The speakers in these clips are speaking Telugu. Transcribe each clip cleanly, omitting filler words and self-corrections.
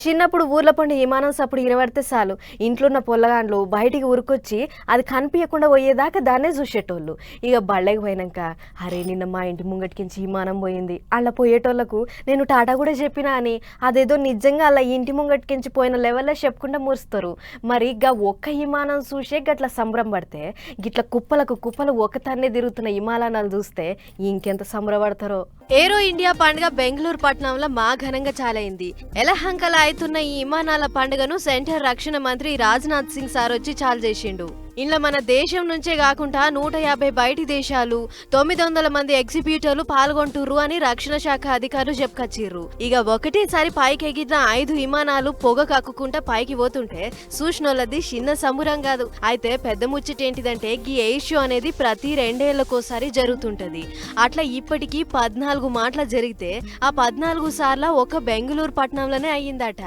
చిన్నప్పుడు ఊర్లో పండు విమానం సప్పుడు ఇనబడితే చాలు ఇంట్లోన్న పొల్లగాండ్లు బయటికి ఉరుకొచ్చి అది కనిపించకుండా పోయేదాకా దాన్నే చూసేటోళ్ళు. ఇక బళ్ళకి పోయినాక అరే నిన్న మా ఇంటి ముంగటికించి విమానం పోయింది అలా పోయేటోళ్లకు నేను టాటా కూడా చెప్పినా అని అదేదో నిజంగా అలా ఇంటి ముంగటికించి పోయిన లెవెల్లో చెప్పుకుంటూ మురుస్తారు. మరి ఇక ఒక్క విమానం చూసే గట్ల సంబరం పడితే గిట్ల కుప్పలకు కుప్పలు ఒకతాన్నే తిరుగుతున్న విమానాలు చూస్తే ఇంకెంత సంబరపడతారో. ఏరో ఇండియా పండుగ బెంగళూరు పట్టణంలో మా ఘనంగా చాలైంది. ఎలహంకల అవుతున్న ఈ విమానాల పండుగను సెంటర్ రక్షణ మంత్రి రాజ్నాథ్ సింగ్ సార్ వచ్చి చాలు చేసిండు. ఇంట్లో మన దేశం నుంచే కాకుండా 150 బయటి దేశాలు 900 మంది ఎగ్జిబ్యూటర్లు పాల్గొంటుర్రు అని రక్షణ శాఖ అధికారులు చెప్పుకొచ్చిర్రు. ఇక ఒకటేసారి పైకి ఎగిరిన 5 విమానాలు పొగ కక్కుకుంటా పైకి పోతుంటే చూసినోళ్ళది చిన్న సంబురం కాదు. అయితే పెద్ద ముచ్చటేంటిదంటే ఈ ఎయిర్ షో అనేది ప్రతి 2 ఏళ్లకోసారి జరుగుతుంటది. అట్లా ఇప్పటికీ 14 మాటలు జరిగితే ఆ 14 సార్ల ఒక బెంగళూరు పట్టణంలోనే అయ్యిందట.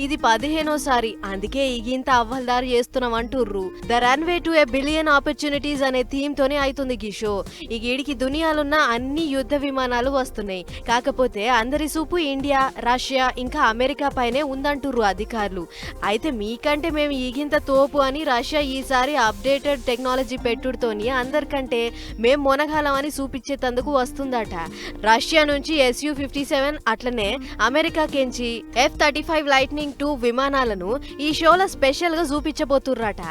ఇది 15వ సారి. అందుకే ఇగింత అవ్వల్దారు చేస్తున్నాం అంటుర్రు. The runway to A billion opportunities అనే థీమ్ తోనే అవుతుంది ఈ షో. ఈ గీడికి దునియాలున్న అన్ని యుద్ధ విమానాలు వస్తున్నాయి. కాకపోతే అందరి చూపు ఇండియా, రష్యా ఇంకా అమెరికా పైనే ఉందంటుర్రు అధికారులు. అయితే మీకంటే మేము ఈగింత తోపు అని రష్యా ఈసారి అప్డేటెడ్ టెక్నాలజీ పెట్టుడుతోని అందరికంటే మేం మొనగాలం అని చూపించేందుకు వస్తుందట. రష్యా నుంచి SU-57 అట్లనే అమెరికాకెంచి F-35 లైట్నింగ్ 2 విమానాలను ఈ షోలో స్పెషల్ గా చూపించబోతుర్రట.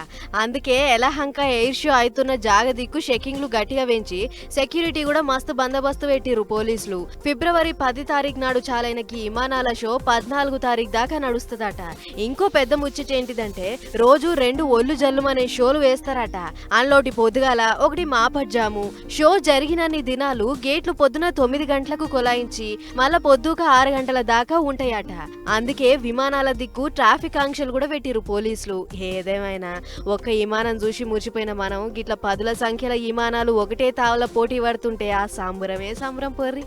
అందుకే ఎలహంక ఎయిర్ షో అవుతున్న జాగదిక్కు చెకింగ్లు గట్టిగా పెంచి సెక్యూరిటీ కూడా మస్తు బందోబస్తు పెట్టిరు పోలీసులు. ఫిబ్రవరి 10 తారీఖు నాడు చాలైన ఈ విమానాల షో 14 తారీఖు దాకా నడుస్తుందట. ఇంకో పెద్ద ముచ్చటేంటిదంటే రోజు 2 ఒళ్ళు జల్లుమనే షోలు వేస్తారట. అన్లోటి పొద్దుగాల ఒకటి మాపడ్జాము. షో జరిగినన్ని దినాలు గేట్లు పొద్దున 9 గంటలకు కొలాయించి మళ్ళా పొద్దుక 6 గంటల దాకా ఉంటాయట. అందుకే విమానాల దిక్కు ట్రాఫిక్ ఆంక్షలు కూడా పెట్టిరు పోలీసులు. ఏదేమైనా ఒక్క విమానం చూసి మురిచిపోయిన మనం గిట్ల 10ల సంఖ్యల విమానాలు ఒకటే తావల పోటీ పడుతుంటే ఆ సంబరమే సంబరం పొర్రి.